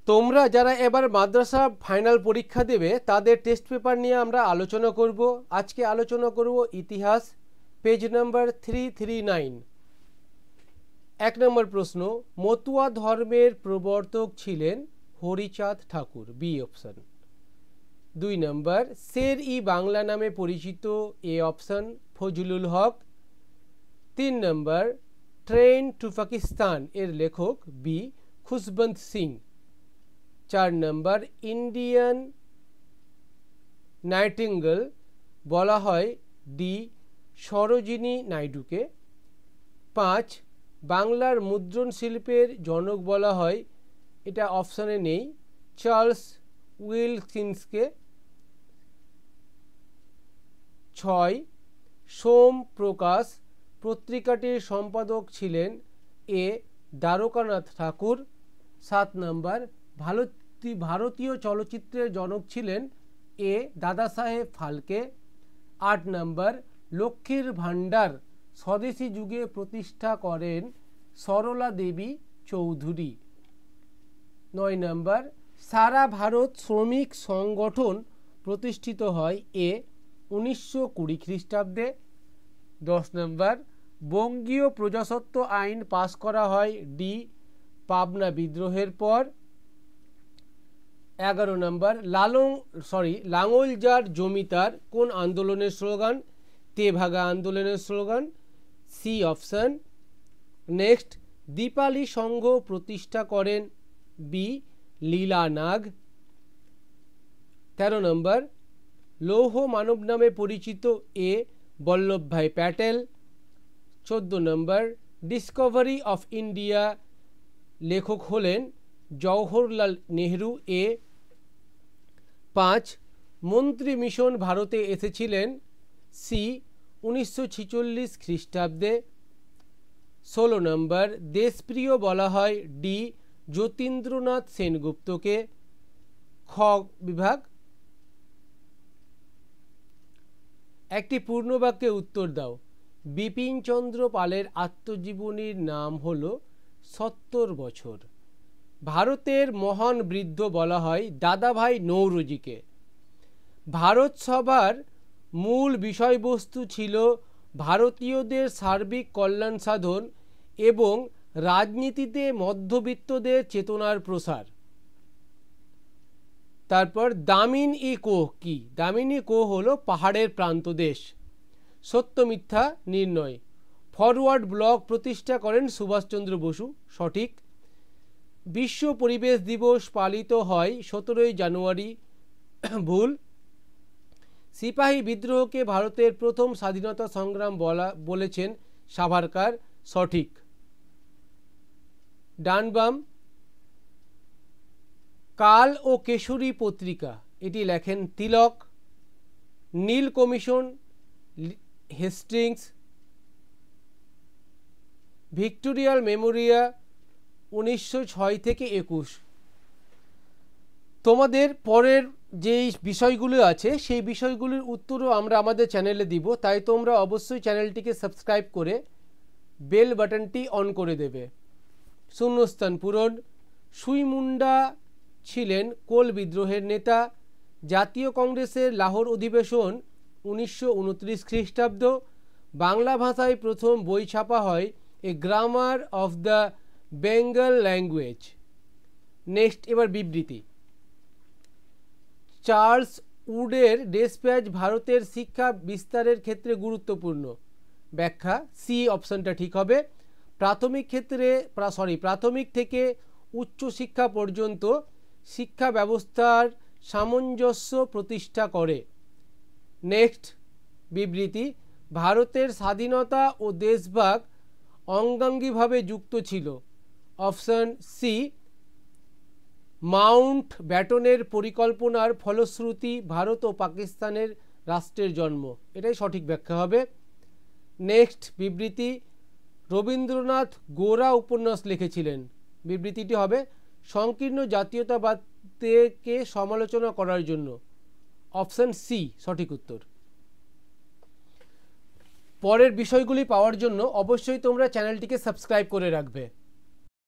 তোমরা যারা এবার মাদ্রাসা ফাইনাল পরীক্ষা দেবে তাদের টেস্ট পেপার নিয়ে আমরা আলোচনা করব। আজকে আলোচনা করব ইতিহাস, পেজ নাম্বার 339। 1 নম্বর প্রশ্ন, মতুয়া ধর্মের প্রবর্তক ছিলেন হরিচাঁদ ঠাকুর, বি অপশন। 2 নম্বর, শের ই বাংলা নামে পরিচিত, এ অপশন, ফজলুল হক। 3 নম্বর, ট্রেন টু পাকিস্তান এর লেখক, বি খুশবন্ত সিং। 4 নম্বর, ইন্ডিয়ান নাইটিঙ্গেল বলা হয়, ডি সরোজিনী নাইডুকে। 5, বাংলার মুদ্রণ শিল্পের জনক বলা হয়, এটা অপশানে নেই, চার্লস উইলকিন্সকে। 6, সোম প্রকাশ পত্রিকাটির সম্পাদক ছিলেন, এ দ্বারকানাথ ঠাকুর। 7 নম্বর, ভারতীয় চলচ্চিত্রের জনক ছিলেন, এ দাদা সাহেব ফালকে। 8 নম্বর, লক্ষ্মীর ভাণ্ডার স্বদেশী যুগে প্রতিষ্ঠা করেন সরলা দেবী চৌধুরী। 9 নম্বর, সারা ভারত শ্রমিক সংগঠন প্রতিষ্ঠিত হয়, এ 1920 খ্রিস্টাব্দে। 10 নম্বর, বঙ্গীয় প্রজাস্বত্ব আইন পাশ করা হয়, ডি পাবনা বিদ্রোহের পর। 11 নম্বর, লাঙল যার জমিদার কোন আন্দোলনের স্লোগান, তেভাগা আন্দোলনের slogan, C option. Next, Dipali Sangha প্রতিষ্ঠা করেন, বি লীলা নাগ। 13 নম্বর, লৌহ মানব নামে পরিচিত, এ বল্লভভাই প্যাটেল। 14 নম্বর, ডিসকভারি অফ ইন্ডিয়া লেখক হলেন জওহরলাল নেহরু, এ। 5, মন্ত্রী মিশন ভারতে এসেছিলেন, সি 1946 খ্রিস্টাব্দে। 16 নম্বর, দেশপ্রিয় বলা হয়, ডি যতীন্দ্রনাথ সেনগুপ্তকে। খ বিভাগ, একটি পূর্ণবাক্যে উত্তর দাও। বিপিনচন্দ্র পালের আত্মজীবনীর নাম হল 70 বছর। ভারতের মহান বৃদ্ধ বলা হয় দাদাভাই নৌরোজিকে। ভারত সভার মূল বিষয়বস্তু ছিল ভারতীয়দের সার্বিক কল্যাণ সাধন এবং রাজনীতিতে মধ্যবিত্তদের চেতনার প্রসার। তারপর দামিন ই কোহ কি? দামিন ই কোহ হলো পাহাড়ের প্রান্তদেশ। সত্য মিথ্যা নির্ণয়, ফরওয়ার্ড ব্লক প্রতিষ্ঠা করেন সুভাষচন্দ্র বসু, সঠিক। বিশ্ব পরিবেশ দিবস পালিত হয় 17 জানুয়ারি, ভুল। সিপাহী বিদ্রোহকে ভারতের প্রথম স্বাধীনতা সংগ্রাম বলেছেন সাভারকার, সঠিক। ডান বাম, কাল ও কেশরী পত্রিকা এটি লেখেন তিলক। নীল কমিশন হেস্টিংস। ভিক্টোরিয়াল মেমোরিয়া 1906 থেকে 21। তোমাদের পরের যে বিষয়গুলো আছে সেই বিষয়গুলির উত্তরও আমরা আমাদের চ্যানেলে দিব, তাই তোমরা অবশ্যই চ্যানেলটিকে সাবস্ক্রাইব করে বেল বাটনটি অন করে দেবে। শূন্যস্থান পূরণ, সুই মুন্ডা ছিলেন কোল বিদ্রোহের নেতা। জাতীয় কংগ্রেসের লাহোর অধিবেশন 1929 খ্রিস্টাব্দ। বাংলা ভাষায় প্রথম বই ছাপা হয়, a grammar of the Bengal language. Next, এবার বিবৃতি। চার্লস উডের ডেসপ্যাচ ভারতের শিক্ষা বিস্তারের ক্ষেত্রে গুরুত্বপূর্ণ। ব্যাখ্যা, সি অপশনটা ঠিক হবে। প্রাথমিক থেকে উচ্চ শিক্ষা পর্যন্ত শিক্ষা ব্যবস্থার সামঞ্জস্য প্রতিষ্ঠা করে। নেক্সট বিবৃতি, ভারতের স্বাধীনতা ও দেশভাগ অঙ্গাঙ্গিভাবে যুক্ত ছিল। অপশন সি, মাউন্ট ব্যাটনের পরিকল্পনার ফলশ্রুতি ভারত ও পাকিস্তানের রাষ্ট্রের জন্ম, এটাই সঠিক ব্যাখ্যা হবে। নেক্সট বিবৃতি, রবীন্দ্রনাথ গোরা উপন্যাস লিখেছিলেন। বিবৃতিটি হবে সংকীর্ণ জাতীয়তাবাদকে সমালোচনা করার জন্য। অপশন সি সঠিক উত্তর। পরের বিষয়গুলি পাওয়ার জন্য অবশ্যই তোমরা চ্যানেলটিকে সাবস্ক্রাইব করে রাখবে।